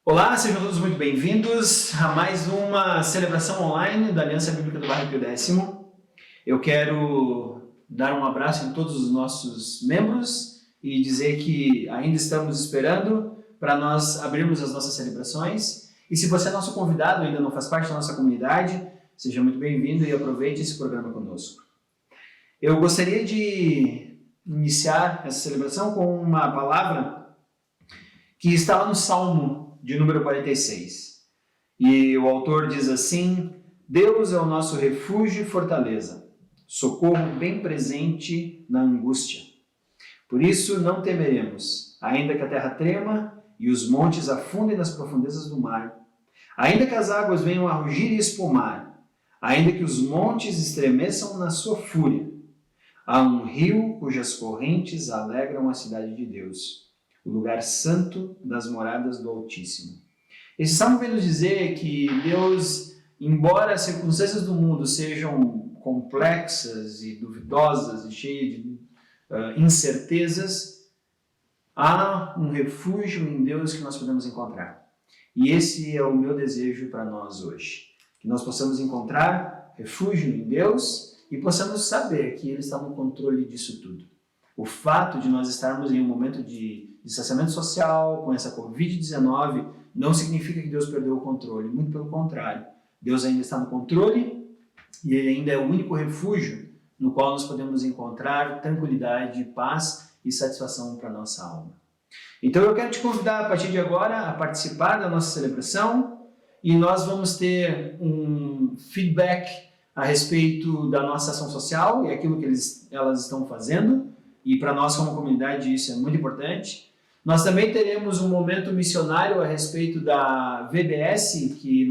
Olá, sejam todos muito bem-vindos a mais uma celebração online da Aliança Bíblica do Bairro Pio Décimo. Eu quero dar um abraço em todos os nossos membros e dizer que ainda estamos esperando para nós abrirmos as nossas celebrações. E se você é nosso convidado e ainda não faz parte da nossa comunidade, seja muito bem-vindo e aproveite esse programa conosco. Eu gostaria de iniciar essa celebração com uma palavra que está lá no Salmo de número 46. E o autor diz assim: Deus é o nosso refúgio e fortaleza, socorro bem presente na angústia. Por isso não temeremos, ainda que a terra trema e os montes afundem nas profundezas do mar, ainda que as águas venham a rugir e espumar, ainda que os montes estremeçam na sua fúria. Há um rio cujas correntes alegram a cidade de Deus, o lugar santo das moradas do Altíssimo. Esse salmo vem nos dizer que Deus, embora as circunstâncias do mundo sejam complexas e duvidosas e cheias de incertezas, há um refúgio em Deus que nós podemos encontrar. E esse é o meu desejo para nós hoje. Que nós possamos encontrar refúgio em Deus e possamos saber que Ele está no controle disso tudo. O fato de nós estarmos em um momento de distanciamento social, com essa Covid-19, não significa que Deus perdeu o controle, muito pelo contrário. Deus ainda está no controle e Ele ainda é o único refúgio no qual nós podemos encontrar tranquilidade, paz e satisfação para a nossa alma. Então eu quero te convidar a partir de agora a participar da nossa celebração e nós vamos ter um feedback a respeito da nossa ação social e aquilo que elas estão fazendo. E para nós como comunidade isso é muito importante. Nós também teremos um momento missionário a respeito da VBS, que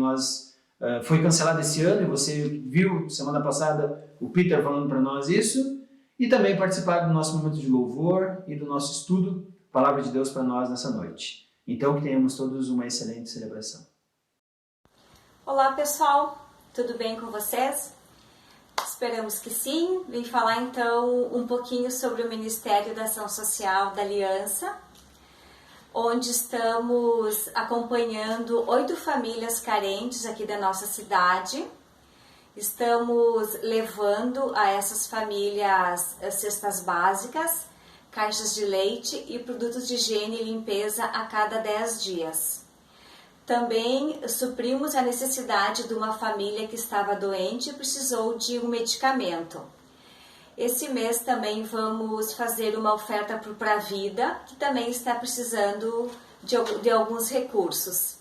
foi cancelada esse ano, e você viu semana passada o Peter falando para nós isso, e também participar do nosso momento de louvor e do nosso estudo, Palavra de Deus para nós nessa noite. Então que tenhamos todos uma excelente celebração. Olá pessoal, tudo bem com vocês? Esperamos que sim. Vim falar então um pouquinho sobre o Ministério da Ação Social da Aliança, onde estamos acompanhando 8 famílias carentes aqui da nossa cidade. Estamos levando a essas famílias cestas básicas, caixas de leite e produtos de higiene e limpeza a cada 10 dias. Também suprimos a necessidade de uma família que estava doente e precisou de um medicamento. Esse mês também vamos fazer uma oferta para o Pra Vida, que também está precisando de alguns recursos.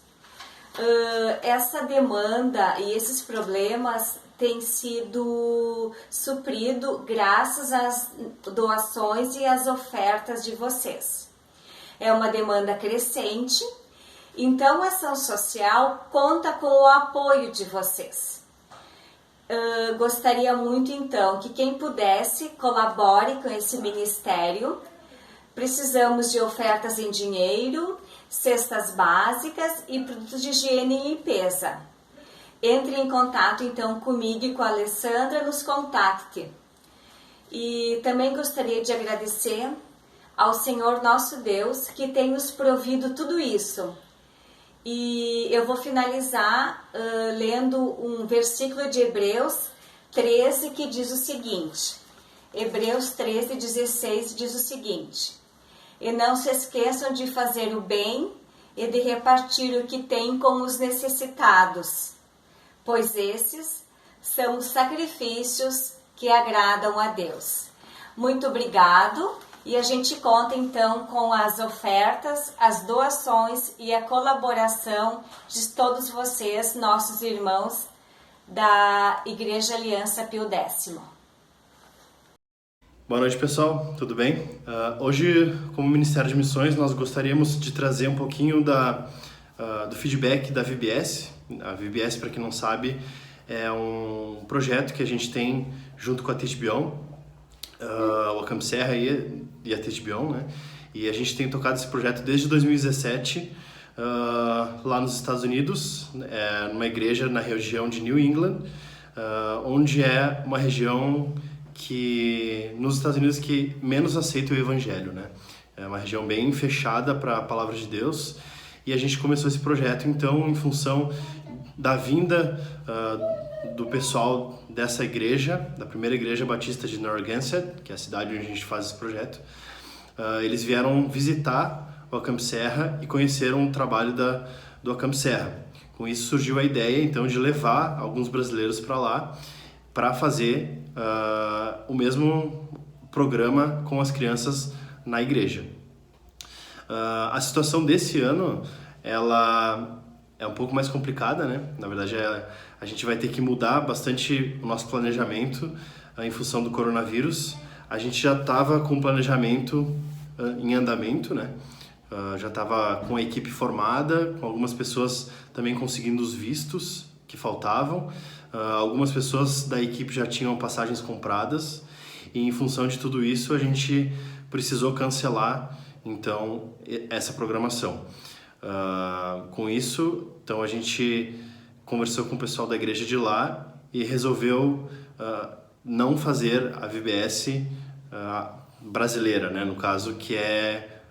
Essa demanda e esses problemas têm sido suprido graças às doações e às ofertas de vocês. É uma demanda crescente. Então, a ação social conta com o apoio de vocês. Gostaria muito, então, que quem pudesse colabore com esse ministério. Precisamos de ofertas em dinheiro, cestas básicas e produtos de higiene e limpeza. Entre em contato, então, comigo e com a Alessandra, nos contacte. E também gostaria de agradecer ao Senhor nosso Deus, que tem nos provido tudo isso. E eu vou finalizar lendo um versículo de Hebreus 13 que diz o seguinte. Hebreus 13, 16 diz o seguinte: E não se esqueçam de fazer o bem e de repartir o que tem com os necessitados, pois esses são os sacrifícios que agradam a Deus. Muito obrigado. E a gente conta então com as ofertas, as doações e a colaboração de todos vocês, nossos irmãos da Igreja Aliança Pio Décimo. Boa noite, pessoal, tudo bem? Hoje, como Ministério de Missões, nós gostaríamos de trazer um pouquinho do feedback da VBS. A VBS, para quem não sabe, é um projeto que a gente tem junto com a Teach Beyond, o Camp Serra e a Teach Beyond, né? E a gente tem tocado esse projeto desde 2017 lá nos Estados Unidos, numa igreja na região de New England, onde é uma região que nos Estados Unidos que menos aceita o evangelho, né? É uma região bem fechada para a palavra de Deus e a gente começou esse projeto então em função da vinda do pessoal dessa igreja, da primeira igreja batista de Narragansett, que é a cidade onde a gente faz esse projeto. Eles vieram visitar o Acamp Serra e conheceram o trabalho do Acamp Serra. Com isso surgiu a ideia então de levar alguns brasileiros para lá para fazer o mesmo programa com as crianças na igreja. A situação desse ano, ela é um pouco mais complicada, né? Na verdade, a gente vai ter que mudar bastante o nosso planejamento em função do coronavírus. A gente já estava com o planejamento em andamento, né? Já estava com a equipe formada, com algumas pessoas também conseguindo os vistos que faltavam. Algumas pessoas da equipe já tinham passagens compradas e em função de tudo isso a gente precisou cancelar então essa programação. Com isso, então a gente conversou com o pessoal da igreja de lá e resolveu não fazer a VBS brasileira, né? No caso, que é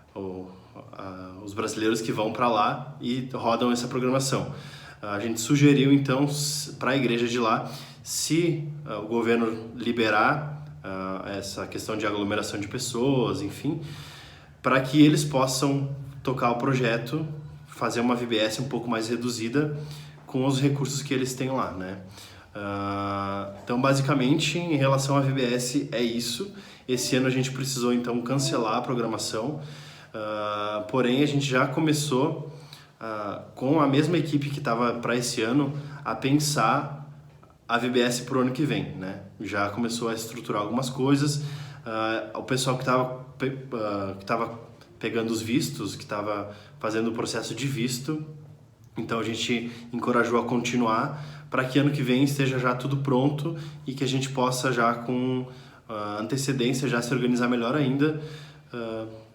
os brasileiros que vão para lá e rodam essa programação. A gente sugeriu então para a igreja de lá, se o governo liberar essa questão de aglomeração de pessoas, enfim, para que eles possam tocar o projeto, fazer uma VBS um pouco mais reduzida com os recursos que eles têm lá, né? Então, basicamente, em relação à VBS é isso. Esse ano a gente precisou então cancelar a programação, porém a gente já começou com a mesma equipe que estava para esse ano a pensar a VBS para o ano que vem, né? Já começou a estruturar algumas coisas. O pessoal que estava pegando os vistos, que estava fazendo o processo de visto, então a gente encorajou a continuar para que ano que vem esteja já tudo pronto e que a gente possa já com antecedência já se organizar melhor ainda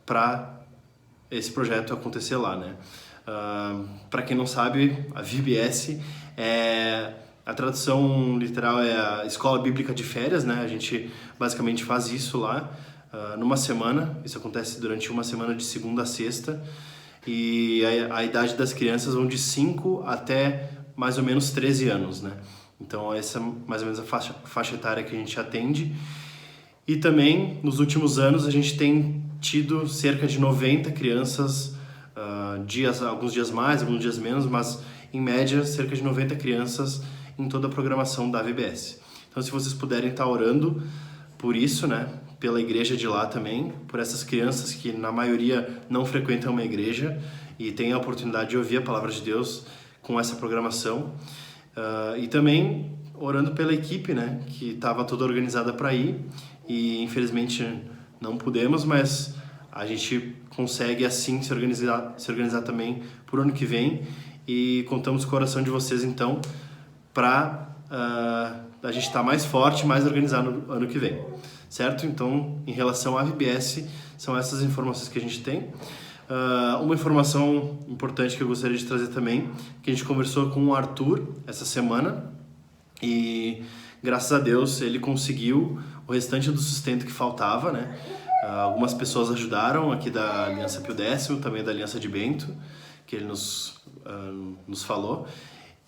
para esse projeto acontecer lá, né? Para quem não sabe, a VBS a tradução literal é a Escola Bíblica de Férias, né? A gente basicamente faz isso lá numa semana. Isso acontece durante uma semana de segunda a sexta. E a idade das crianças vão de 5 até mais ou menos 13 anos, né? Então essa é mais ou menos a faixa etária que a gente atende. E também, nos últimos anos, a gente tem tido cerca de 90 crianças, alguns dias mais, alguns dias menos, mas em média cerca de 90 crianças em toda a programação da VBS. Então, se vocês puderem estar orando por isso, né, pela igreja de lá também, por essas crianças que na maioria não frequentam uma igreja e têm a oportunidade de ouvir a palavra de Deus com essa programação, e também orando pela equipe, né, que estava toda organizada para ir e infelizmente não pudemos, mas a gente consegue assim se organizar também por ano que vem e contamos com a oração de vocês então para a gente estar mais forte, mais organizado no ano que vem, certo? Então, em relação à VBS, são essas informações que a gente tem. Uma informação importante que eu gostaria de trazer também, que a gente conversou com o Arthur essa semana e graças a Deus ele conseguiu o restante do sustento que faltava, né? Algumas pessoas ajudaram aqui da Aliança Pio X, também da Aliança de Bento, que ele nos falou.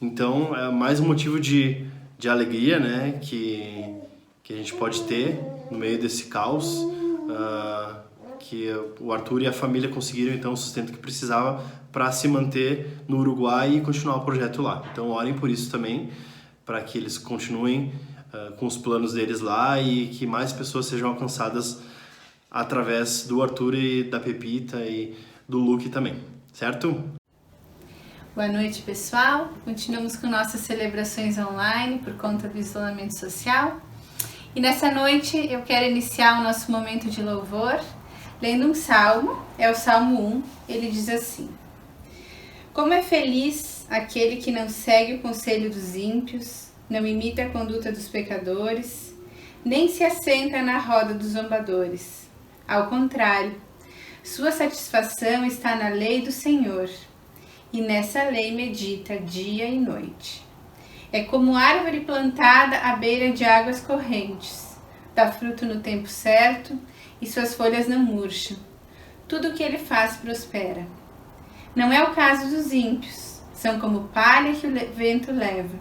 Então, é mais um motivo de alegria, né, que a gente pode ter no meio desse caos, que o Arthur e a família conseguiram então o sustento que precisava para se manter no Uruguai e continuar o projeto lá. Então, orem por isso também, para que eles continuem com os planos deles lá e que mais pessoas sejam alcançadas através do Arthur e da Pepita e do Luke também, certo? Boa noite, pessoal. Continuamos com nossas celebrações online por conta do isolamento social. E nessa noite eu quero iniciar o nosso momento de louvor lendo um salmo, é o Salmo 1. Ele diz assim: Como é feliz aquele que não segue o conselho dos ímpios, não imita a conduta dos pecadores, nem se assenta na roda dos zombadores. Ao contrário, sua satisfação está na lei do Senhor, e nessa lei medita dia e noite. É como árvore plantada à beira de águas correntes, dá fruto no tempo certo e suas folhas não murcham. Tudo o que ele faz prospera. Não é o caso dos ímpios, são como palha que o vento leva.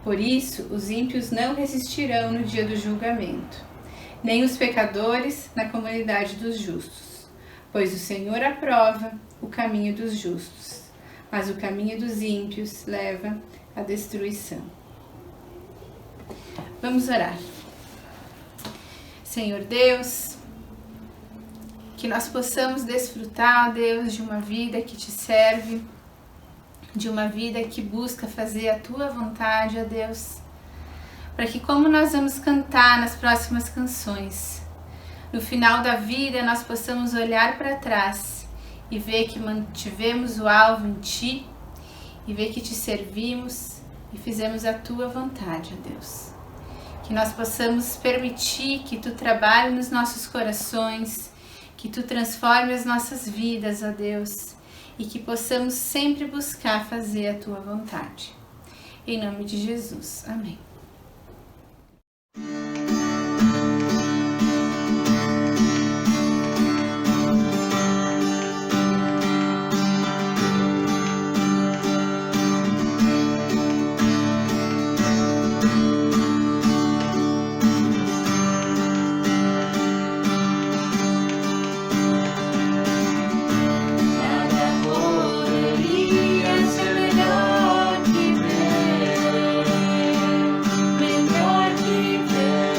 Por isso, os ímpios não resistirão no dia do julgamento, nem os pecadores na comunidade dos justos, pois o Senhor aprova o caminho dos justos, mas o caminho dos ímpios leva à destruição. Vamos orar. Senhor Deus, que nós possamos desfrutar, Deus, de uma vida que te serve, de uma vida que busca fazer a Tua vontade, ó Deus, para que, como nós vamos cantar nas próximas canções, no final da vida nós possamos olhar para trás e ver que mantivemos o alvo em Ti, e ver que Te servimos e fizemos a Tua vontade, ó Deus. Que nós possamos permitir que Tu trabalhe nos nossos corações, que Tu transforme as nossas vidas, ó Deus, e que possamos sempre buscar fazer a Tua vontade. Em nome de Jesus. Amém. Melhor que ver.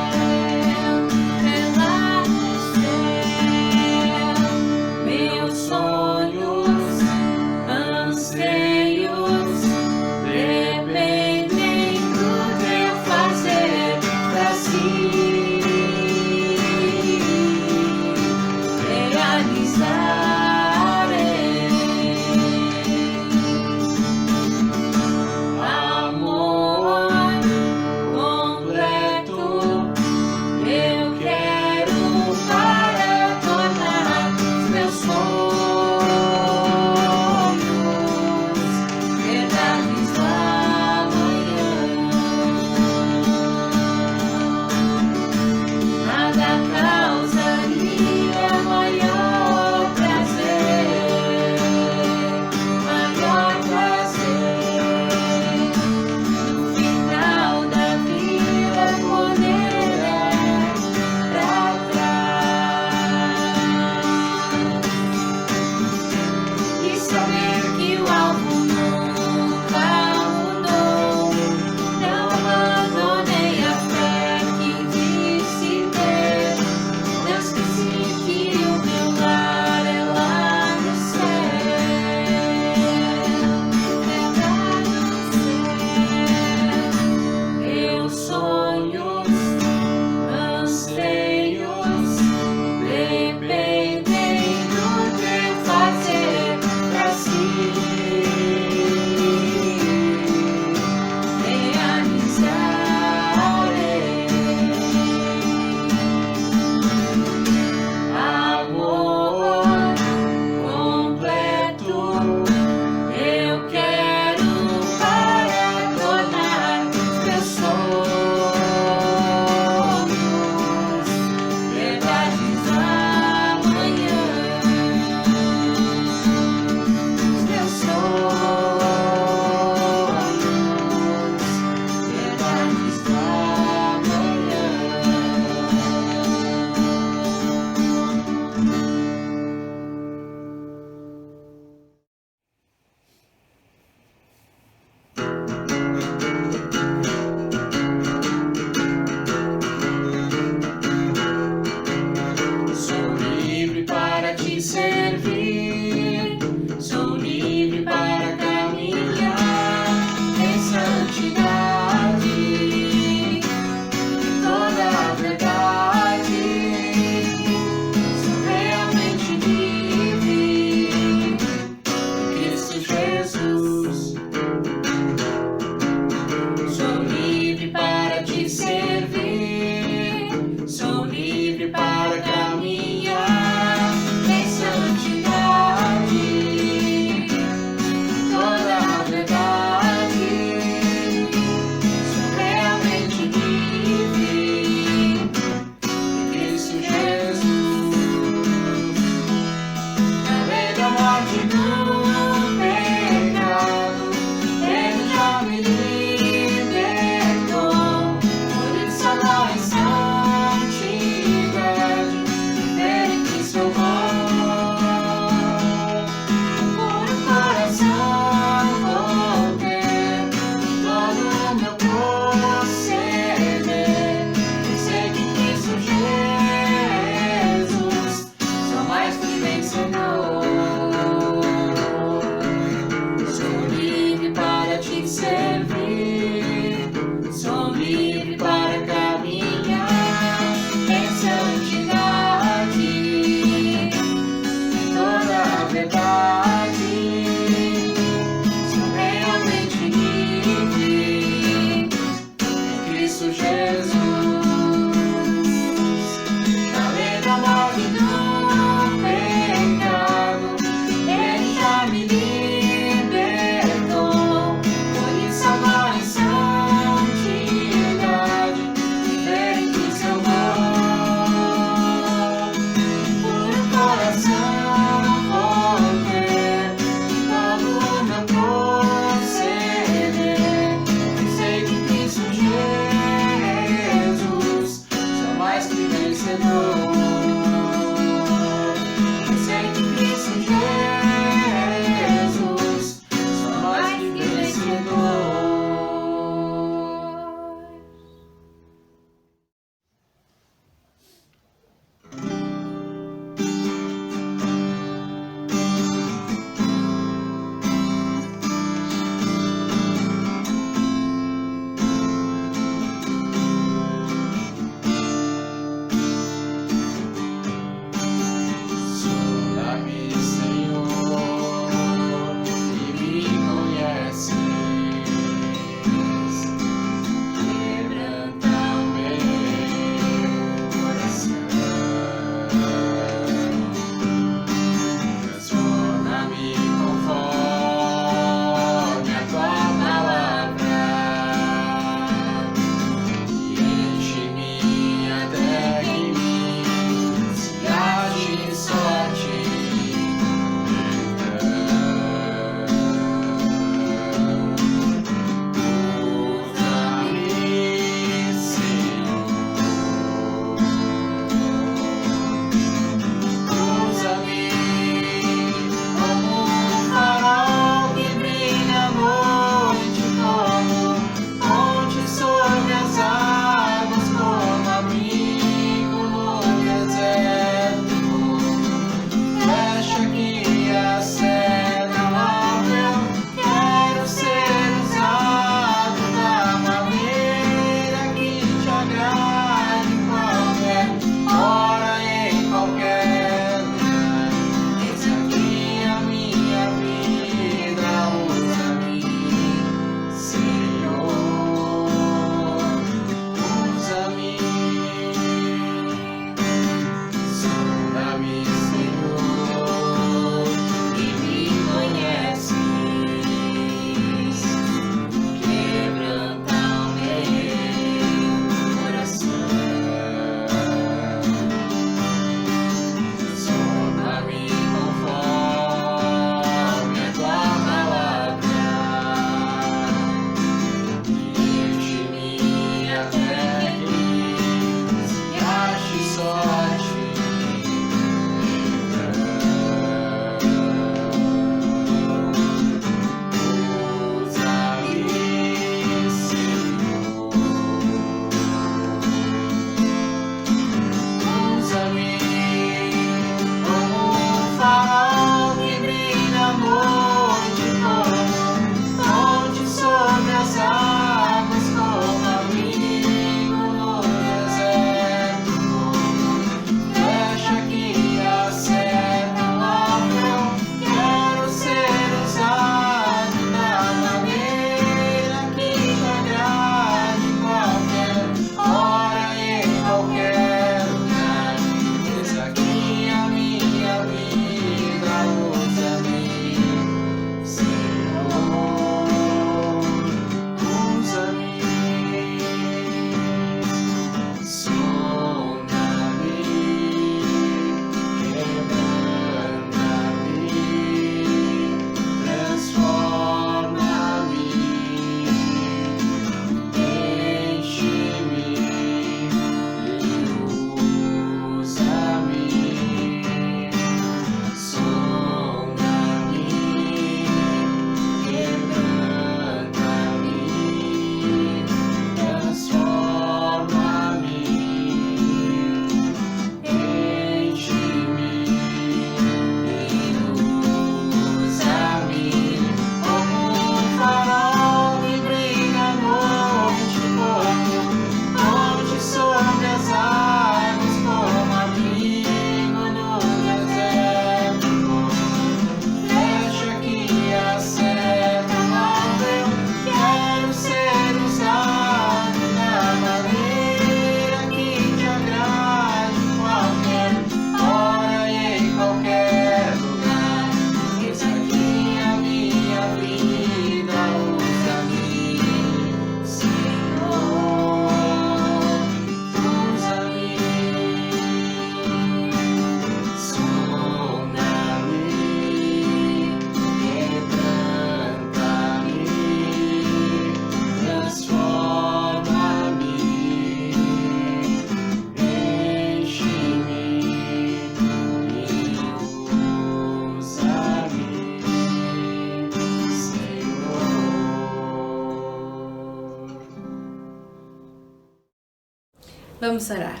Vamos orar.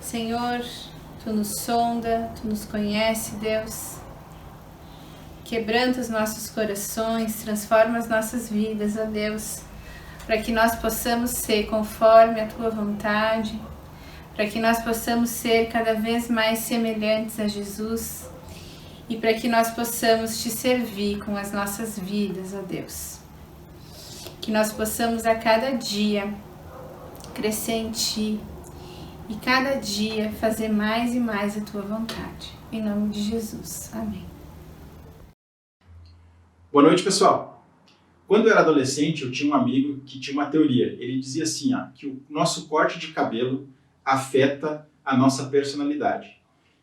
Senhor, Tu nos sonda, Tu nos conhece, Deus. Quebranta os nossos corações, transforma as nossas vidas, ó Deus, para que nós possamos ser conforme a Tua vontade, para que nós possamos ser cada vez mais semelhantes a Jesus e para que nós possamos Te servir com as nossas vidas, ó Deus. Que nós possamos a cada dia crescer em Ti e cada dia fazer mais e mais a Tua vontade. Em nome de Jesus. Amém. Boa noite, pessoal. Quando eu era adolescente, eu tinha um amigo que tinha uma teoria. Ele dizia assim, que o nosso corte de cabelo afeta a nossa personalidade.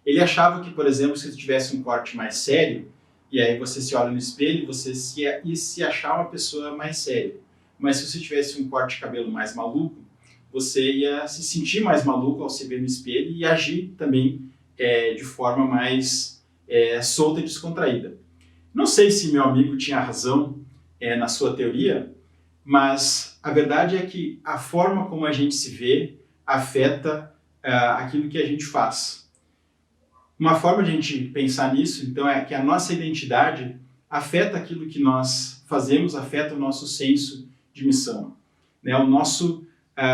Ele achava que, por exemplo, se você tivesse um corte mais sério, e aí você se olha no espelho, você ia se achar uma pessoa mais séria. Mas se você tivesse um corte de cabelo mais maluco, você ia se sentir mais maluco ao se ver no espelho e agir também de forma mais solta e descontraída. Não sei se meu amigo tinha razão na sua teoria, mas a verdade é que a forma como a gente se vê afeta aquilo que a gente faz. Uma forma de a gente pensar nisso, então, é que a nossa identidade afeta aquilo que nós fazemos, afeta o nosso senso de missão. O nosso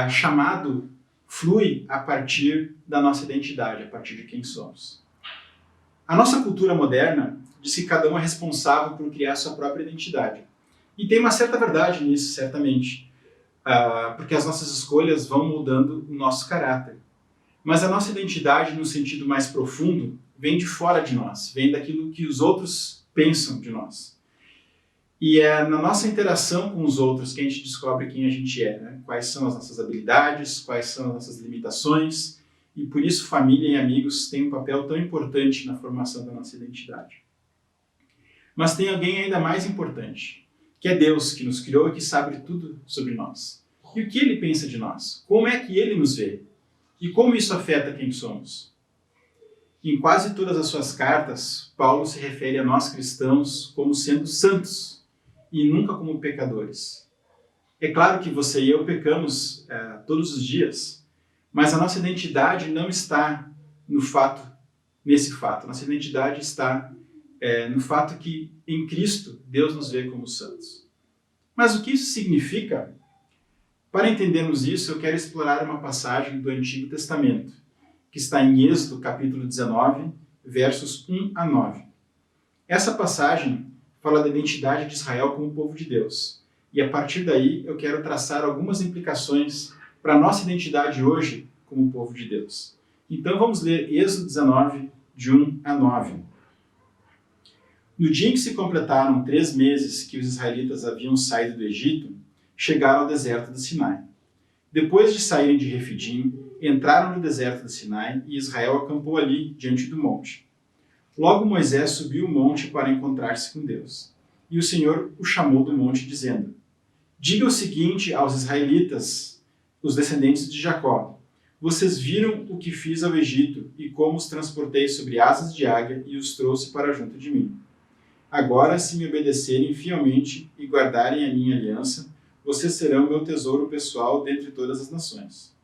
chamado flui a partir da nossa identidade, a partir de quem somos. A nossa cultura moderna diz que cada um é responsável por criar sua própria identidade. E tem uma certa verdade nisso, certamente, porque as nossas escolhas vão mudando o nosso caráter. Mas a nossa identidade, no sentido mais profundo, vem de fora de nós, vem daquilo que os outros pensam de nós. E é na nossa interação com os outros que a gente descobre quem a gente é, né? Quais são as nossas habilidades, quais são as nossas limitações, e por isso família e amigos têm um papel tão importante na formação da nossa identidade. Mas tem alguém ainda mais importante, que é Deus, que nos criou e que sabe tudo sobre nós. E o que Ele pensa de nós? Como é que Ele nos vê? E como isso afeta quem somos? Em quase todas as suas cartas, Paulo se refere a nós cristãos como sendo santos e nunca como pecadores. É claro que você e eu pecamos todos os dias, mas a nossa identidade não está nesse fato. Nossa identidade está no fato que em Cristo Deus nos vê como santos. Mas o que isso significa? Para entendermos isso, eu quero explorar uma passagem do Antigo Testamento, que está em Êxodo, capítulo 19, versos 1 a 9. Essa passagem fala da identidade de Israel como povo de Deus. E a partir daí, eu quero traçar algumas implicações para a nossa identidade hoje como povo de Deus. Então vamos ler Êxodo 19, de 1 a 9. No dia em que se completaram 3 meses que os israelitas haviam saído do Egito, chegaram ao deserto do Sinai. Depois de saírem de Refidim, entraram no deserto do Sinai e Israel acampou ali, diante do monte. Logo Moisés subiu o monte para encontrar-se com Deus. E o Senhor o chamou do monte, dizendo: Diga o seguinte aos israelitas, os descendentes de Jacó: Vocês viram o que fiz ao Egito e como os transportei sobre asas de águia e os trouxe para junto de mim. Agora, se me obedecerem fielmente e guardarem a minha aliança, vocês serão meu tesouro pessoal dentre todas as nações.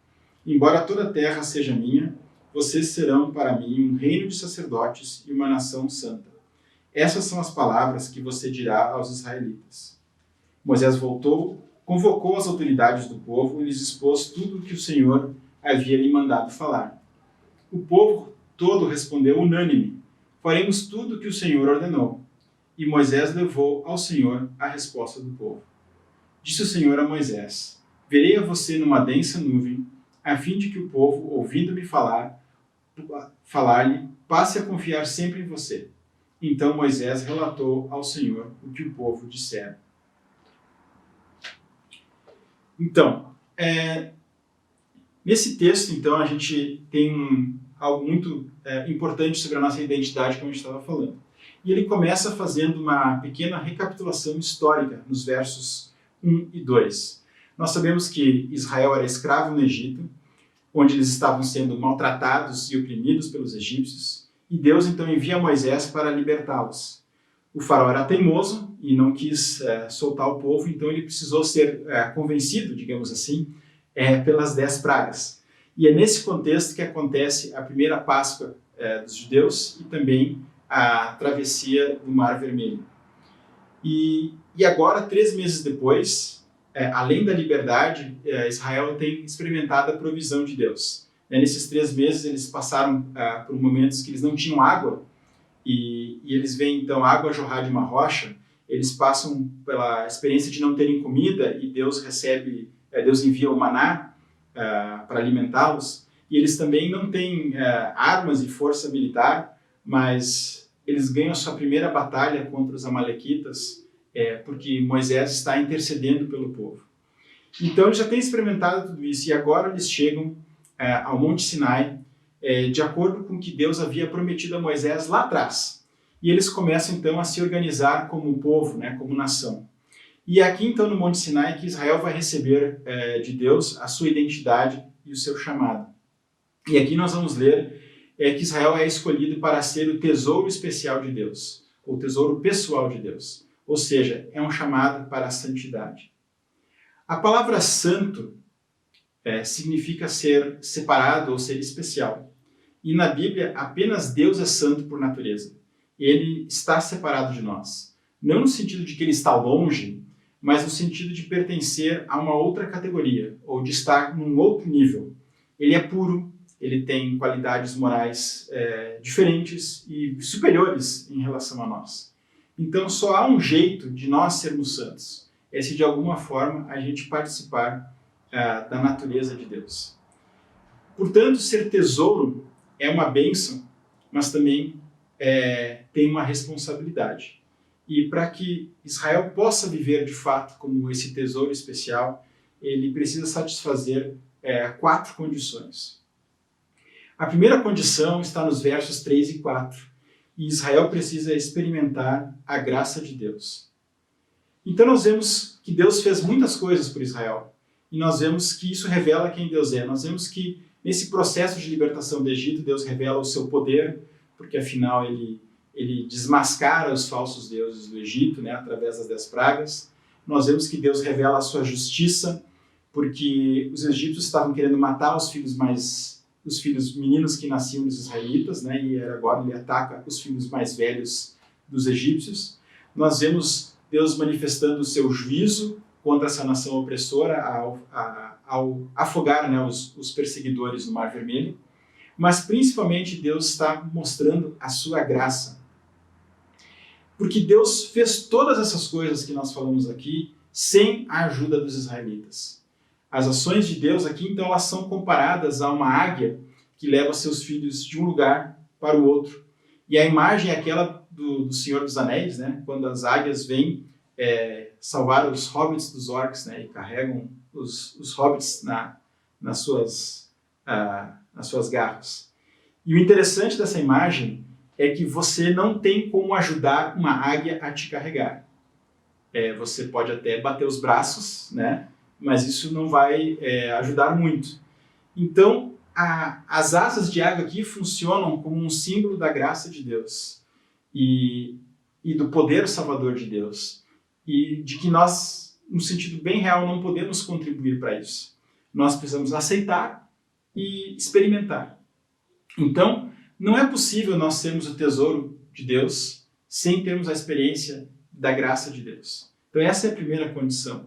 Embora toda a terra seja minha, vocês serão para mim um reino de sacerdotes e uma nação santa. Essas são as palavras que você dirá aos israelitas. Moisés voltou, convocou as autoridades do povo e lhes expôs tudo o que o Senhor havia lhe mandado falar. O povo todo respondeu unânime: Faremos tudo o que o Senhor ordenou. E Moisés levou ao Senhor a resposta do povo. Disse o Senhor a Moisés: Verei a você numa densa nuvem, a fim de que o povo, ouvindo-me falar-lhe, passe a confiar sempre em você. Então Moisés relatou ao Senhor o que o povo dissera. Então, nesse texto, então, a gente tem algo muito importante sobre a nossa identidade, como a gente estava falando. E ele começa fazendo uma pequena recapitulação histórica nos versos 1 e 2. Nós sabemos que Israel era escravo no Egito, onde eles estavam sendo maltratados e oprimidos pelos egípcios, e Deus então envia Moisés para libertá-los. O faraó era teimoso e não quis soltar o povo, então ele precisou ser convencido, digamos assim, pelas 10 pragas. E é nesse contexto que acontece a primeira Páscoa dos judeus e também a travessia do Mar Vermelho. E agora, 3 meses depois, além da liberdade, Israel tem experimentado a provisão de Deus. Nesses 3 meses eles passaram por momentos que eles não tinham água e eles veem então água jorrar de uma rocha. Eles passam pela experiência de não terem comida e Deus envia o maná para alimentá-los. E eles também não têm armas e força militar, mas eles ganham a sua primeira batalha contra os amalequitas porque Moisés está intercedendo pelo povo. Então eles já têm experimentado tudo isso e agora eles chegam ao Monte Sinai, de acordo com o que Deus havia prometido a Moisés lá atrás. E eles começam então a se organizar como povo, como nação. E é aqui então no Monte Sinai que Israel vai receber de Deus a sua identidade e o seu chamado. E aqui nós vamos ler que Israel é escolhido para ser o tesouro especial de Deus, ou tesouro pessoal de Deus. Ou seja, é um chamado para a santidade. A palavra santo significa ser separado ou ser especial. E na Bíblia, apenas Deus é santo por natureza. Ele está separado de nós. Não no sentido de que ele está longe, mas no sentido de pertencer a uma outra categoria, ou de estar num outro nível. Ele é puro, ele tem qualidades morais diferentes e superiores em relação a nós. Então só há um jeito de nós sermos santos, se de alguma forma a gente participar da natureza de Deus. Portanto, ser tesouro é uma bênção, mas também tem uma responsabilidade. E para que Israel possa viver de fato como esse tesouro especial, ele precisa satisfazer 4 condições. A primeira condição está nos versos 3 e 4. E Israel precisa experimentar a graça de Deus. Então nós vemos que Deus fez muitas coisas por Israel. E nós vemos que isso revela quem Deus é. Nós vemos que nesse processo de libertação do Egito, Deus revela o seu poder, porque afinal ele desmascara os falsos deuses do Egito, através das 10 pragas. Nós vemos que Deus revela a sua justiça, porque os egípcios estavam querendo matar os filhos meninos que nasciam dos israelitas, e agora ele ataca os filhos mais velhos dos egípcios. Nós vemos Deus manifestando o seu juízo contra essa nação opressora ao afogar os perseguidores no Mar Vermelho, mas principalmente Deus está mostrando a sua graça. Porque Deus fez todas essas coisas que nós falamos aqui sem a ajuda dos israelitas. As ações de Deus aqui, então, elas são comparadas a uma águia que leva seus filhos de um lugar para o outro. E a imagem é aquela do Senhor dos Anéis, quando as águias vêm salvar os hobbits dos orcs, e carregam os hobbits nas suas garras. E o interessante dessa imagem é que você não tem como ajudar uma águia a te carregar. Você pode até bater os braços, mas isso não vai ajudar muito. Então, as asas de águia aqui funcionam como um símbolo da graça de Deus e do poder salvador de Deus. E de que nós, no sentido bem real, não podemos contribuir para isso. Nós precisamos aceitar e experimentar. Então, não é possível nós sermos o tesouro de Deus sem termos a experiência da graça de Deus. Então essa é a primeira condição.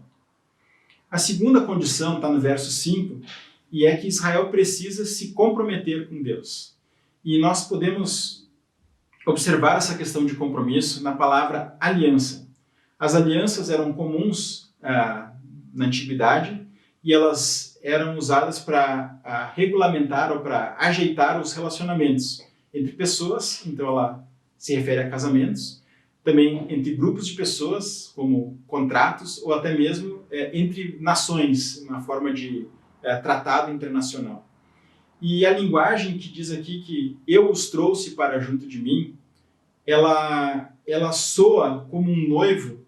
A segunda condição está no verso 5, e é que Israel precisa se comprometer com Deus. E nós podemos observar essa questão de compromisso na palavra aliança. As alianças eram comuns na antiguidade e elas eram usadas para regulamentar ou para ajeitar os relacionamentos entre pessoas, então ela se refere a casamentos, também entre grupos de pessoas, como contratos, ou até mesmo entre nações, uma forma de tratado internacional. E a linguagem que diz aqui que eu os trouxe para junto de mim, ela soa como um noivo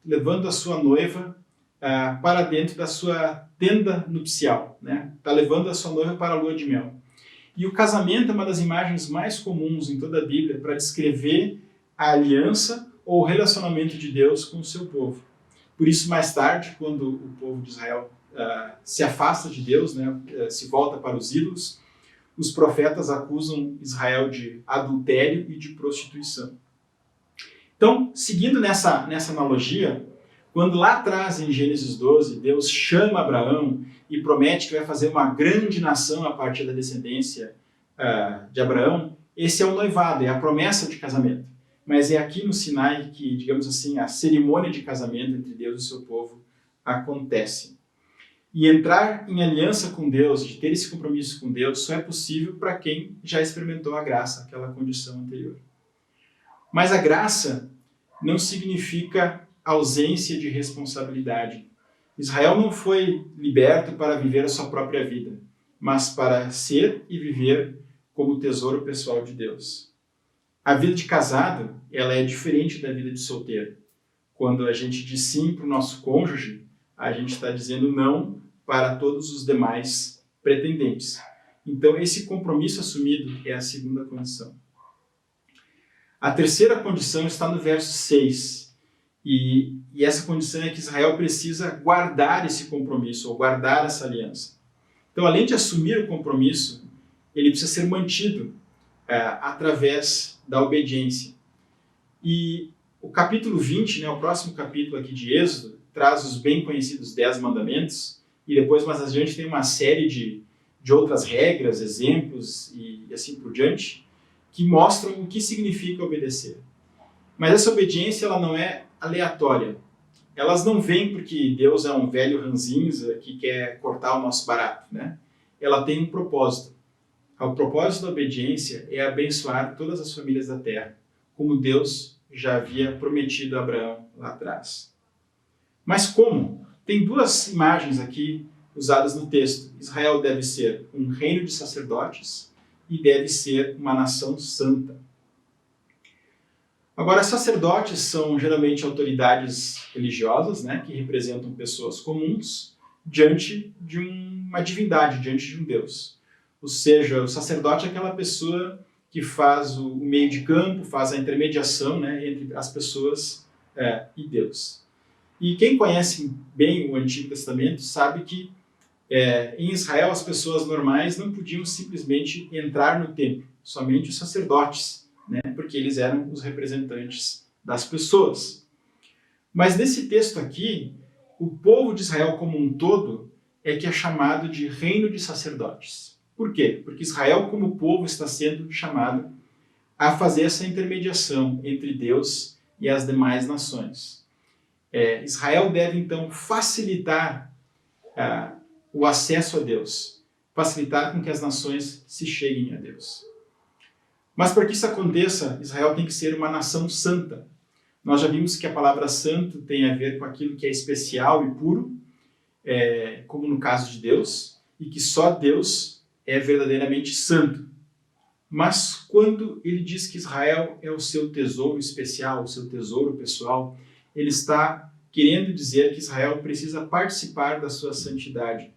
levando a sua noiva para dentro da sua tenda nupcial, Está levando a sua noiva para a lua de mel. E o casamento é uma das imagens mais comuns em toda a Bíblia para descrever a aliança ou o relacionamento de Deus com o seu povo. Por isso, mais tarde, quando o povo de Israel se afasta de Deus, né, se volta para os ídolos, os profetas acusam Israel de adultério e de prostituição. Então, seguindo nessa analogia, quando lá atrás, em Gênesis 12, Deus chama Abraão e promete que vai fazer uma grande nação a partir da descendência de Abraão, esse é o noivado, é a promessa de casamento. Mas é aqui no Sinai que, digamos assim, a cerimônia de casamento entre Deus e seu povo acontece. E entrar em aliança com Deus, de ter esse compromisso com Deus, só é possível para quem já experimentou a graça, aquela condição anterior. Mas a graça não significa ausência de responsabilidade. Israel não foi liberto para viver a sua própria vida, mas para ser e viver como tesouro pessoal de Deus. A vida de casado, ela é diferente da vida de solteiro. Quando a gente diz sim para o nosso cônjuge, a gente está dizendo não para todos os demais pretendentes. Então, esse compromisso assumido é a segunda condição. A terceira condição está no verso 6. E essa condição é que Israel precisa guardar esse compromisso, ou guardar essa aliança. Então, além de assumir o compromisso, ele precisa ser mantido através da obediência. E o capítulo 20, né, o próximo capítulo aqui de Êxodo, traz os bem conhecidos 10 mandamentos, e depois mais adiante tem uma série de outras regras, exemplos e assim por diante, que mostram o que significa obedecer. Mas essa obediência ela não é aleatória. Elas não vêm porque Deus é um velho ranzinza que quer cortar o nosso barato, né? Ela tem um propósito. O propósito da obediência é abençoar todas as famílias da terra, como Deus já havia prometido a Abraão lá atrás. Mas como? Tem duas imagens aqui usadas no texto. Israel deve ser um reino de sacerdotes e deve ser uma nação santa. Agora, sacerdotes são geralmente autoridades religiosas, né, que representam pessoas comuns diante de uma divindade, diante de um Deus. Ou seja, o sacerdote é aquela pessoa que faz o meio de campo, faz a intermediação, né, entre as pessoas e Deus. E quem conhece bem o Antigo Testamento sabe que em Israel as pessoas normais não podiam simplesmente entrar no templo, somente os sacerdotes, né, porque eles eram os representantes das pessoas. Mas nesse texto aqui, o povo de Israel como um todo é que é chamado de reino de sacerdotes. Por quê? Porque Israel como povo está sendo chamado a fazer essa intermediação entre Deus e as demais nações. Israel deve então facilitar o acesso a Deus, facilitar com que as nações se cheguem a Deus. Mas para que isso aconteça, Israel tem que ser uma nação santa. Nós já vimos que a palavra santo tem a ver com aquilo que é especial e puro, como no caso de Deus, e que só Deus é verdadeiramente santo. Mas quando ele diz que Israel é o seu tesouro especial, o seu tesouro pessoal, ele está querendo dizer que Israel precisa participar da sua santidade,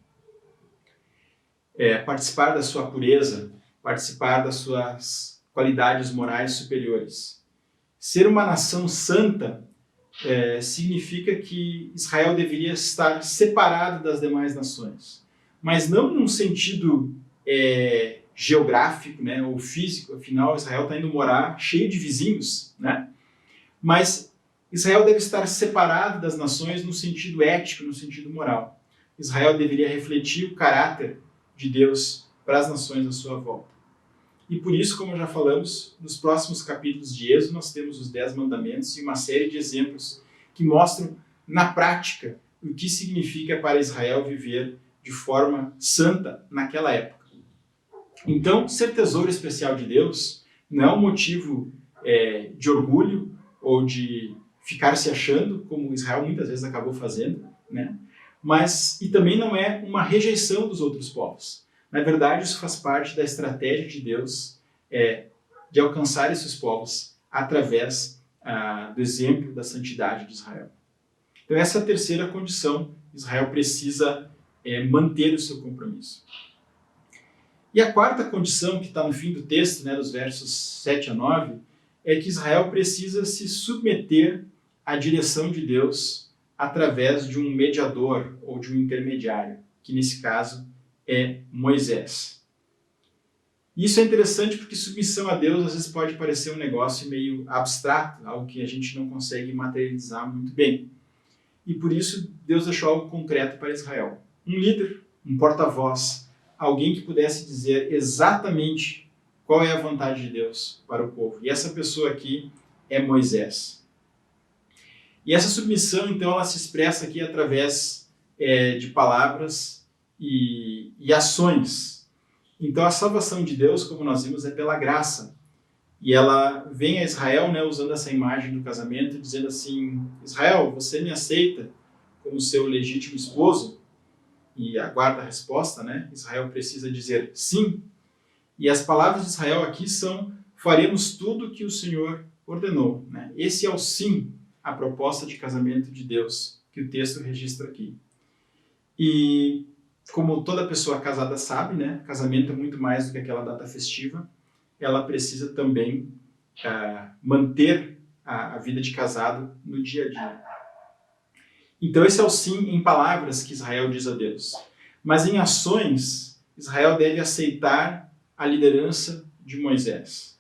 participar da sua pureza, participar das suas qualidades morais superiores. Ser uma nação santa significa que Israel deveria estar separado das demais nações, mas não num sentido geográfico, né, ou físico. Afinal, Israel está indo morar cheio de vizinhos, né? Mas Israel deve estar separado das nações no sentido ético, no sentido moral. Israel deveria refletir o caráter de Deus para as nações à sua volta. E por isso, como já falamos, nos próximos capítulos de Êxodo nós temos os 10 mandamentos e uma série de exemplos que mostram na prática o que significa para Israel viver de forma santa naquela época. Então, ser tesouro especial de Deus não é um motivo de orgulho ou de ficar se achando, como Israel muitas vezes acabou fazendo, né? E também não é uma rejeição dos outros povos. Na verdade, isso faz parte da estratégia de Deus de alcançar esses povos através do exemplo da santidade de Israel. Então, essa é a terceira condição. Israel precisa manter o seu compromisso. E a quarta condição, que está no fim do texto, né, dos versos 7 a 9, é que Israel precisa se submeter à direção de Deus através de um mediador ou de um intermediário, que nesse caso é Moisés. Isso é interessante porque submissão a Deus às vezes pode parecer um negócio meio abstrato, algo que a gente não consegue materializar muito bem. E por isso Deus deixou algo concreto para Israel. Um líder, um porta-voz, alguém que pudesse dizer exatamente qual é a vontade de Deus para o povo. E essa pessoa aqui é Moisés. E essa submissão, então, ela se expressa aqui através de palavras e ações. Então, a salvação de Deus, como nós vimos, é pela graça. E ela vem a Israel, né, usando essa imagem do casamento, dizendo assim: Israel, você me aceita como seu legítimo esposo? E aguarda a resposta, né? Israel precisa dizer sim. E as palavras de Israel aqui são: faremos tudo o que o Senhor ordenou, né? Esse é o sim, a proposta de casamento de Deus, que o texto registra aqui. E como toda pessoa casada sabe, né? Casamento é muito mais do que aquela data festiva. Ela precisa também manter a vida de casado no dia a dia. Então esse é o sim em palavras que Israel diz a Deus. Mas em ações, Israel deve aceitar a liderança de Moisés.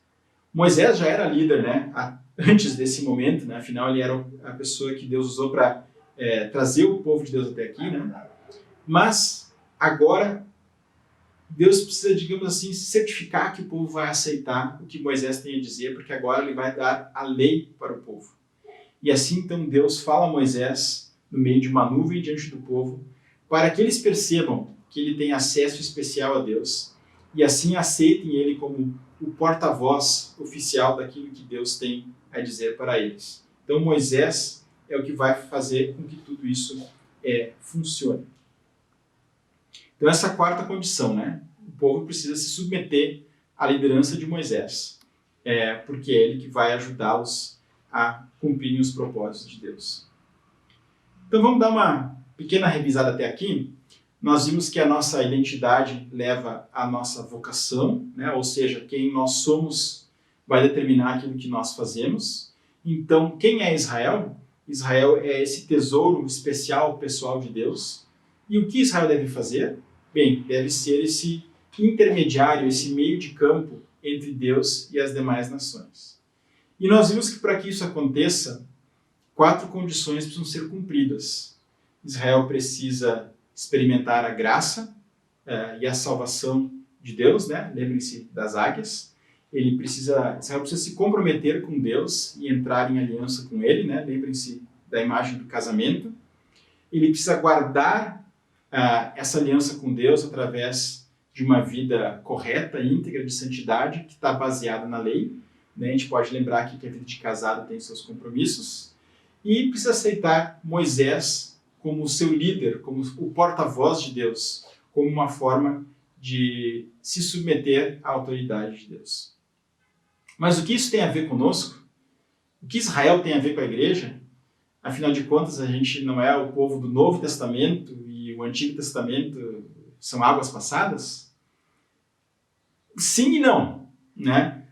Moisés já era líder, né? Antes desse momento, né? Afinal ele era a pessoa que Deus usou para trazer o povo de Deus até aqui, né? Mas agora Deus precisa, digamos assim, certificar que o povo vai aceitar o que Moisés tem a dizer, porque agora ele vai dar a lei para o povo. E assim, então, Deus fala a Moisés no meio de uma nuvem diante do povo, para que eles percebam que ele tem acesso especial a Deus e assim aceitem ele como o porta-voz oficial daquilo que Deus tem a dizer para eles. Então, Moisés é o que vai fazer com que tudo isso funcione. Então, essa é a quarta condição, né? O povo precisa se submeter à liderança de Moisés, porque é ele que vai ajudá-los a cumprirem os propósitos de Deus. Então, vamos dar uma pequena revisada até aqui. Nós vimos que a nossa identidade leva à nossa vocação, né? Ou seja, quem nós somos vai determinar aquilo que nós fazemos. Então, quem é Israel? Israel é esse tesouro especial, pessoal de Deus. E o que Israel deve fazer? Bem, deve ser esse intermediário, esse meio de campo entre Deus e as demais nações. E nós vimos que para que isso aconteça, 4 condições precisam ser cumpridas. Israel precisa experimentar a graça e a salvação de Deus, né? Lembrem-se das águias. Israel precisa se comprometer com Deus e entrar em aliança com Ele, né? Lembrem-se da imagem do casamento. Ele precisa guardar essa aliança com Deus através de uma vida correta, íntegra, de santidade, que está baseada na lei. Né? A gente pode lembrar aqui que a vida de casado tem seus compromissos. E precisa aceitar Moisés como seu líder, como o porta-voz de Deus, como uma forma de se submeter à autoridade de Deus. Mas o que isso tem a ver conosco? O que Israel tem a ver com a igreja? Afinal de contas, a gente não é o povo do Novo Testamento e o Antigo Testamento são águas passadas? Sim e não, né?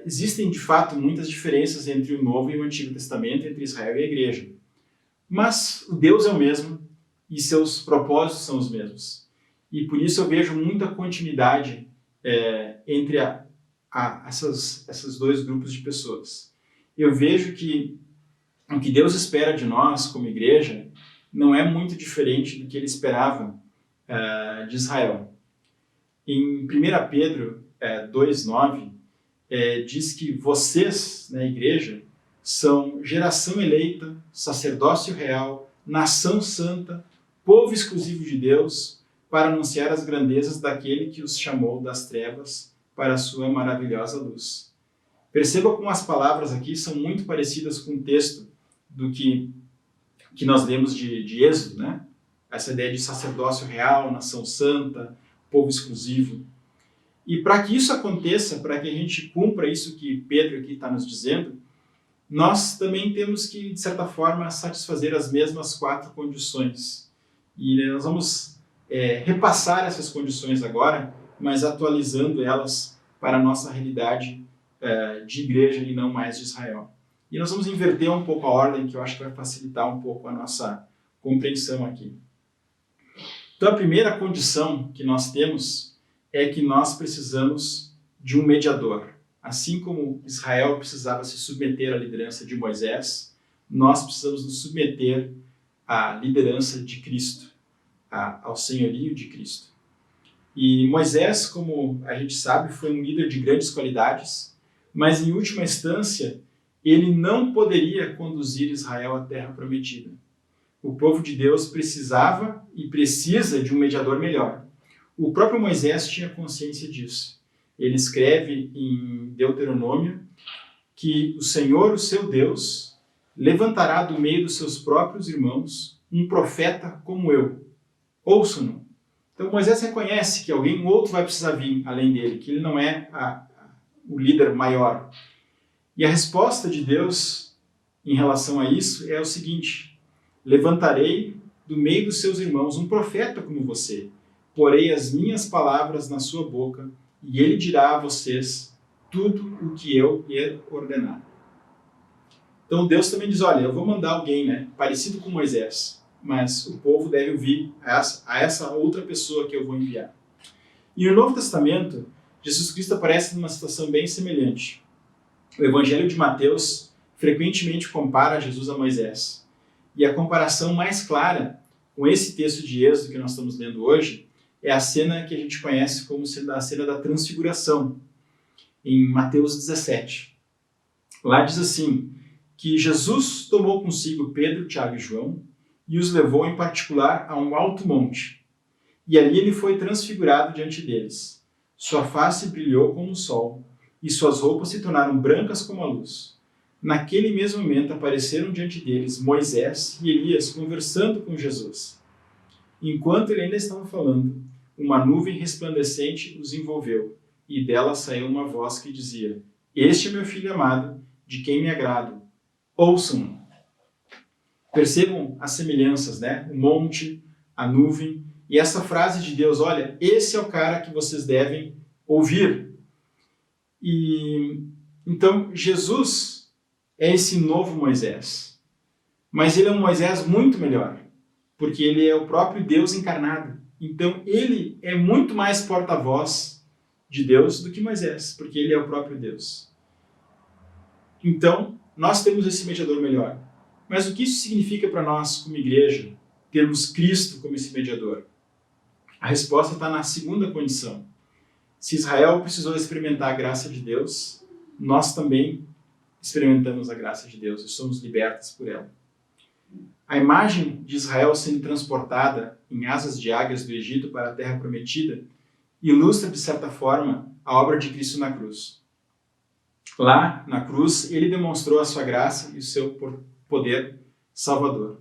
Existem, de fato, muitas diferenças entre o Novo e o Antigo Testamento, entre Israel e a igreja. Mas o Deus é o mesmo e seus propósitos são os mesmos. E por isso eu vejo muita continuidade entre esses dois grupos de pessoas. Eu vejo que o que Deus espera de nós, como igreja, não é muito diferente do que ele esperava de Israel. Em 1 Pedro 2,9, diz que vocês, na igreja, são geração eleita, sacerdócio real, nação santa, povo exclusivo de Deus, para anunciar as grandezas daquele que os chamou das trevas para a sua maravilhosa luz. Perceba como as palavras aqui são muito parecidas com o texto do que nós lemos de Êxodo, né? Essa ideia de sacerdócio real, nação santa, povo exclusivo. E para que isso aconteça, para que a gente cumpra isso que Pedro aqui está nos dizendo, nós também temos que, de certa forma, satisfazer as mesmas 4 condições. E nós vamos repassar essas condições agora, mas atualizando elas para a nossa realidade de igreja e não mais de Israel. E nós vamos inverter um pouco a ordem, que eu acho que vai facilitar um pouco a nossa compreensão aqui. Então, a primeira condição que nós temos é que nós precisamos de um mediador. Assim como Israel precisava se submeter à liderança de Moisés, nós precisamos nos submeter à liderança de Cristo, ao senhorio de Cristo. E Moisés, como a gente sabe, foi um líder de grandes qualidades, mas em última instância, ele não poderia conduzir Israel à terra prometida. O povo de Deus precisava e precisa de um mediador melhor. O próprio Moisés tinha consciência disso. Ele escreve em Deuteronômio que o Senhor, o seu Deus, levantará do meio dos seus próprios irmãos um profeta como eu. Ouçam-no. Então Moisés reconhece que alguém outro vai precisar vir além dele, que ele não é o líder maior. E a resposta de Deus em relação a isso é o seguinte: levantarei do meio dos seus irmãos um profeta como você, porei as minhas palavras na sua boca, e ele dirá a vocês tudo o que eu lhe ordenar. Então Deus também diz, olha, eu vou mandar alguém, parecido com Moisés, mas o povo deve ouvir a essa outra pessoa que eu vou enviar. E no Novo Testamento, Jesus Cristo aparece numa situação bem semelhante. O Evangelho de Mateus frequentemente compara Jesus a Moisés. E a comparação mais clara com esse texto de Êxodo que nós estamos lendo hoje é a cena que a gente conhece como sendo a cena da transfiguração, em Mateus 17. Lá diz assim, que Jesus tomou consigo Pedro, Tiago e João e os levou em particular a um alto monte. E ali ele foi transfigurado diante deles. Sua face brilhou como o sol e suas roupas se tornaram brancas como a luz. Naquele mesmo momento apareceram diante deles Moisés e Elias conversando com Jesus. Enquanto ele ainda estava falando, uma nuvem resplandecente os envolveu, e dela saiu uma voz que dizia, este é meu filho amado, de quem me agrado. Ouçam-no. Percebam as semelhanças, O monte, a nuvem, e essa frase de Deus, olha, esse é o cara que vocês devem ouvir. E então Jesus é esse novo Moisés, mas ele é um Moisés muito melhor, porque ele é o próprio Deus encarnado. Então, ele é muito mais porta-voz de Deus do que Moisés, porque ele é o próprio Deus. Então, nós temos esse mediador melhor. Mas o que isso significa para nós, como igreja, termos Cristo como esse mediador? A resposta está na segunda condição. Se Israel precisou experimentar a graça de Deus, nós também experimentamos a graça de Deus e somos libertos por ela. A imagem de Israel sendo transportada em asas de águias do Egito para a Terra Prometida ilustra, de certa forma, a obra de Cristo na cruz. Lá, na cruz, ele demonstrou a sua graça e o seu poder salvador.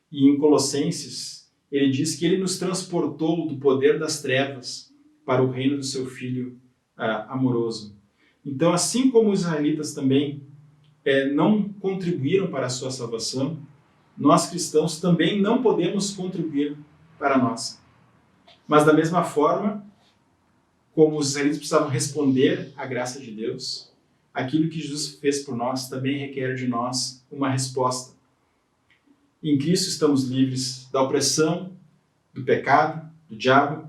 E em Colossenses, ele diz que ele nos transportou do poder das trevas para o reino do seu Filho amoroso. Então, assim como os israelitas também não contribuíram para a sua salvação, nós cristãos também não podemos contribuir para a nossa. Mas da mesma forma, como os israelitas precisavam responder à graça de Deus, aquilo que Jesus fez por nós também requer de nós uma resposta. Em Cristo estamos livres da opressão, do pecado, do diabo,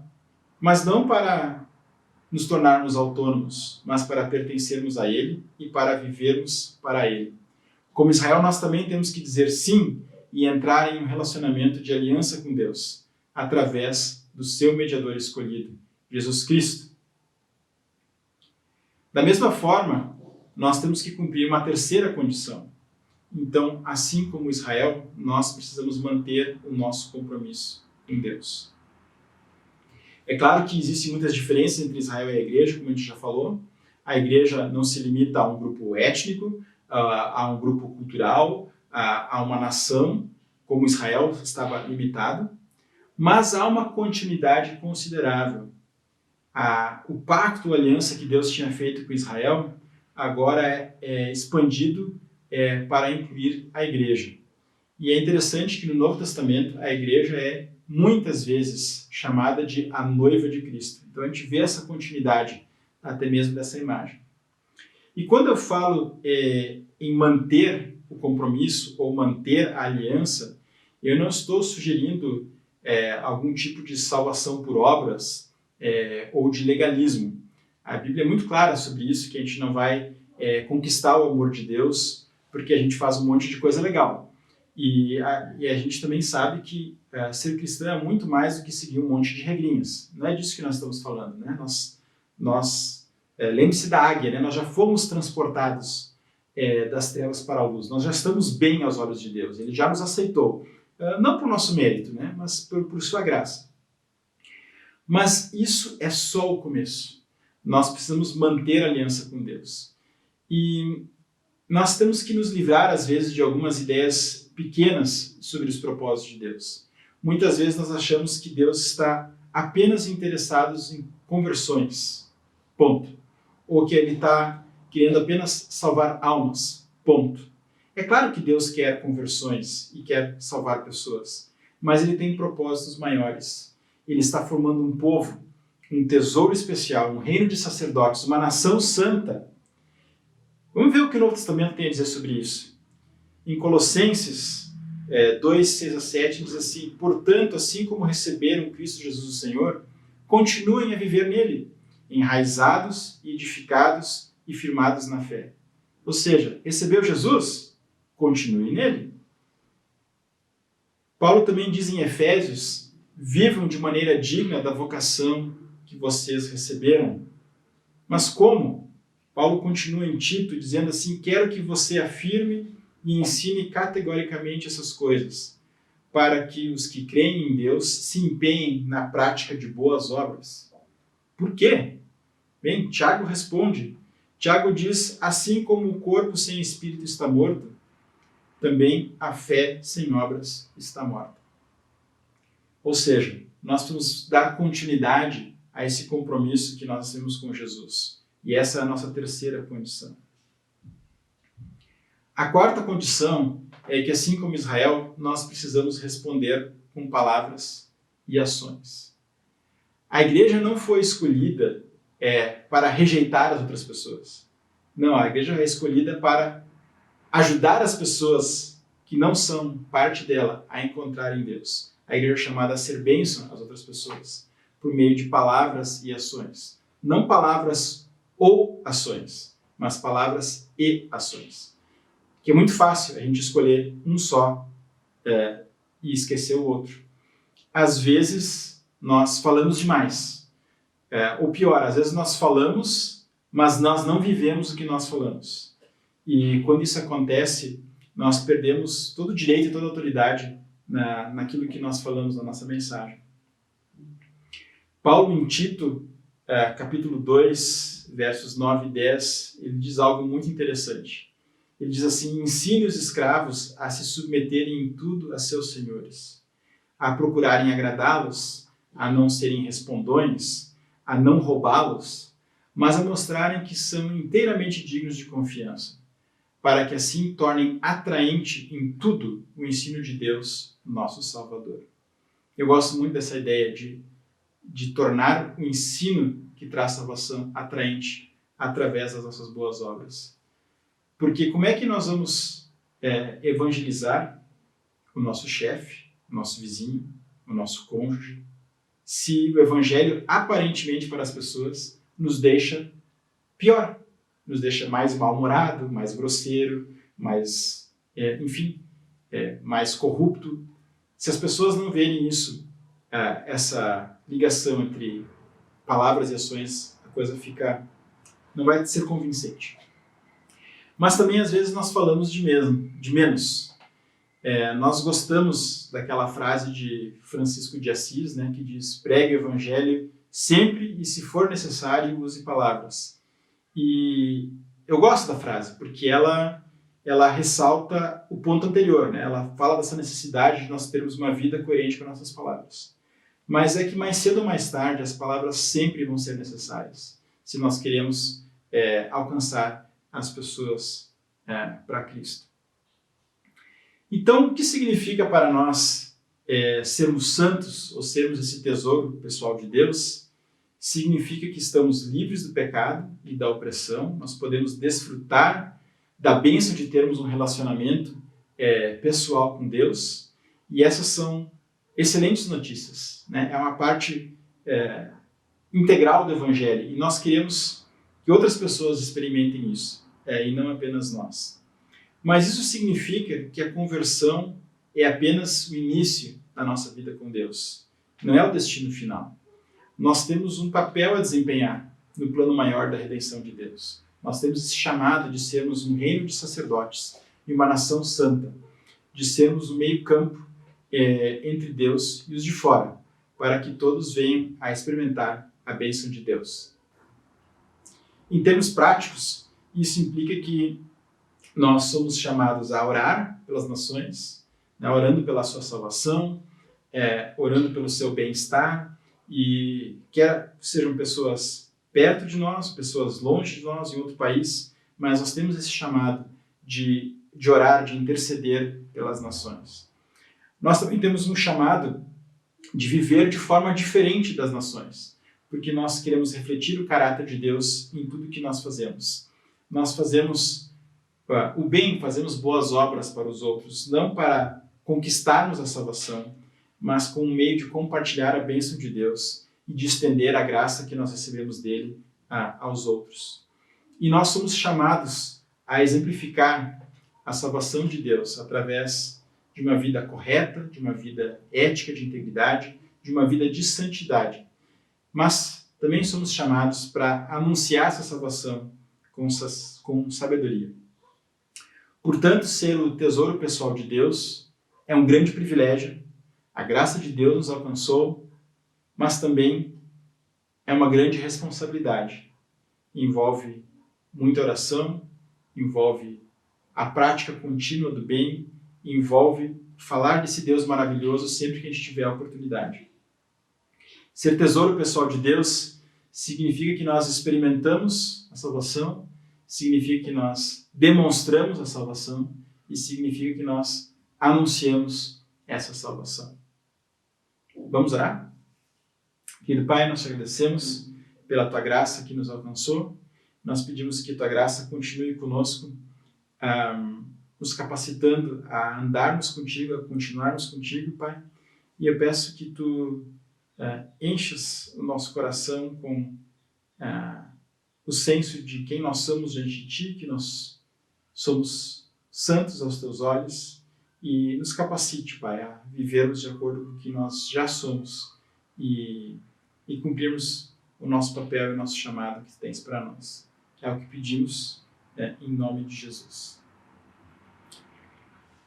mas não para nos tornarmos autônomos, mas para pertencermos a Ele e para vivermos para Ele. Como Israel, nós também temos que dizer sim e entrar em um relacionamento de aliança com Deus, através do seu mediador escolhido, Jesus Cristo. Da mesma forma, nós temos que cumprir uma terceira condição. Então, assim como Israel, nós precisamos manter o nosso compromisso com Deus. É claro que existem muitas diferenças entre Israel e a igreja, como a gente já falou. A igreja não se limita a um grupo étnico, a um grupo cultural, a uma nação, como Israel estava limitado, mas há uma continuidade considerável. O pacto, a aliança que Deus tinha feito com Israel, agora é expandido para incluir a igreja. E é interessante que no Novo Testamento a igreja é muitas vezes chamada de a noiva de Cristo. Então a gente vê essa continuidade até mesmo dessa imagem. E quando eu falo em manter o compromisso ou manter a aliança, eu não estou sugerindo algum tipo de salvação por obras ou de legalismo. A Bíblia é muito clara sobre isso, que a gente não vai conquistar o amor de Deus porque a gente faz um monte de coisa legal. E a gente também sabe que ser cristão é muito mais do que seguir um monte de regrinhas. Não é disso que nós estamos falando, né? Lembre-se da águia, né? Nós já fomos transportados das trevas para a luz. Nós já estamos bem aos olhos de Deus. Ele já nos aceitou. Não por nosso mérito, né? Mas por sua graça. Mas isso é só o começo. Nós precisamos manter a aliança com Deus. E nós temos que nos livrar, às vezes, de algumas ideias pequenas sobre os propósitos de Deus. Muitas vezes nós achamos que Deus está apenas interessado em conversões. Ponto. Ou que Ele está querendo apenas salvar almas. Ponto. É claro que Deus quer conversões e quer salvar pessoas, mas Ele tem propósitos maiores. Ele está formando um povo, um tesouro especial, um reino de sacerdotes, uma nação santa. Vamos ver o que o Novo Testamento tem a dizer sobre isso. Em Colossenses 2, 6 a 7, diz assim: portanto, assim como receberam Cristo Jesus o Senhor, continuem a viver nele, enraizados e edificados e firmados na fé. Ou seja, recebeu Jesus? Continue nele. Paulo também diz em Efésios: vivam de maneira digna da vocação que vocês receberam. Mas como? Paulo continua em Tito dizendo assim: quero que você afirme e ensine categoricamente essas coisas, para que os que creem em Deus se empenhem na prática de boas obras. Por quê? Bem, Tiago responde. Tiago diz: assim como o corpo sem espírito está morto, também a fé sem obras está morta. Ou seja, nós precisamos dar continuidade a esse compromisso que nós temos com Jesus. E essa é a nossa terceira condição. A quarta condição é que, assim como Israel, nós precisamos responder com palavras e ações. A igreja não foi escolhida para rejeitar as outras pessoas. Não, a igreja é escolhida para ajudar as pessoas que não são parte dela a encontrarem Deus. A igreja é chamada a ser bênção às outras pessoas por meio de palavras e ações. Não palavras ou ações, mas palavras e ações. Que é muito fácil a gente escolher um só e esquecer o outro. Às vezes, nós falamos demais. Ou pior, às vezes nós falamos, mas nós não vivemos o que nós falamos. E quando isso acontece, nós perdemos todo o direito e toda a autoridade naquilo que nós falamos na nossa mensagem. Paulo, em Tito, capítulo 2, versos 9 e 10, ele diz algo muito interessante. Ele diz assim: ensine os escravos a se submeterem em tudo a seus senhores, a procurarem agradá-los, a não serem respondões, a não roubá-los, mas a mostrarem que são inteiramente dignos de confiança, para que assim tornem atraente em tudo o ensino de Deus, nosso Salvador. Eu gosto muito dessa ideia de tornar o ensino que traz salvação atraente através das nossas boas obras. Porque como é que nós vamos evangelizar o nosso chefe, o nosso vizinho, o nosso cônjuge, se o evangelho aparentemente para as pessoas nos deixa pior, nos deixa mais mal-humorado, mais grosseiro, mais, mais corrupto? Se as pessoas não verem isso, essa ligação entre palavras e ações, a coisa não vai ser convincente. Mas também, às vezes, nós falamos de menos. Nós gostamos daquela frase de Francisco de Assis, né, que diz: pregue o evangelho sempre e, se for necessário, use palavras. E eu gosto da frase, porque ela ressalta o ponto anterior, né? Ela fala dessa necessidade de nós termos uma vida coerente com nossas palavras. Mas é que mais cedo ou mais tarde as palavras sempre vão ser necessárias, se nós queremos alcançar as pessoas para Cristo. Então, o que significa para nós sermos santos, ou sermos esse tesouro pessoal de Deus? Significa que estamos livres do pecado e da opressão, nós podemos desfrutar da bênção de termos um relacionamento pessoal com Deus, e essas são excelentes notícias, né? É uma parte integral do Evangelho, e nós queremos que outras pessoas experimentem isso, e não apenas nós. Mas isso significa que a conversão é apenas o início da nossa vida com Deus, não é o destino final. Nós temos um papel a desempenhar no plano maior da redenção de Deus. Nós temos esse chamado de sermos um reino de sacerdotes e uma nação santa, de sermos o meio-campo entre Deus e os de fora, para que todos venham a experimentar a bênção de Deus. Em termos práticos, isso implica que nós somos chamados a orar pelas nações, né, orando pela sua salvação, orando pelo seu bem-estar, e quer sejam pessoas perto de nós, pessoas longe de nós, em outro país, mas nós temos esse chamado de orar, de interceder pelas nações. Nós também temos um chamado de viver de forma diferente das nações, porque nós queremos refletir o caráter de Deus em tudo que nós fazemos. Nós fazemos o bem, fazemos boas obras para os outros, não para conquistarmos a salvação, mas com um meio de compartilhar a bênção de Deus e de estender a graça que nós recebemos dele aos outros. E nós somos chamados a exemplificar a salvação de Deus através de uma vida correta, de uma vida ética, de integridade, de uma vida de santidade. Mas também somos chamados para anunciar essa salvação com sabedoria. Portanto, ser o tesouro pessoal de Deus é um grande privilégio. A graça de Deus nos alcançou, mas também é uma grande responsabilidade. Envolve muita oração, envolve a prática contínua do bem, envolve falar desse Deus maravilhoso sempre que a gente tiver a oportunidade. Ser tesouro pessoal de Deus significa que nós experimentamos a salvação, significa que nós demonstramos a salvação e significa que nós anunciamos essa salvação. Vamos orar? Querido Pai, nós te agradecemos pela Tua graça que nos alcançou. Nós pedimos que Tua graça continue conosco, nos capacitando a andarmos contigo, a continuarmos contigo, Pai. E eu peço que Tu enchas o nosso coração com o senso de quem nós somos diante de Ti, que nós somos santos aos Teus olhos, e nos capacite, Pai, a vivermos de acordo com o que nós já somos e cumprirmos o nosso papel e o nosso chamado que Tu tens para nós. É o que pedimos, em nome de Jesus.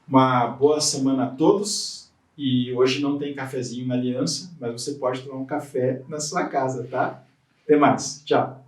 Uma boa semana a todos, e hoje não tem cafezinho na Aliança, mas você pode tomar um café na sua casa, tá? Até mais, tchau!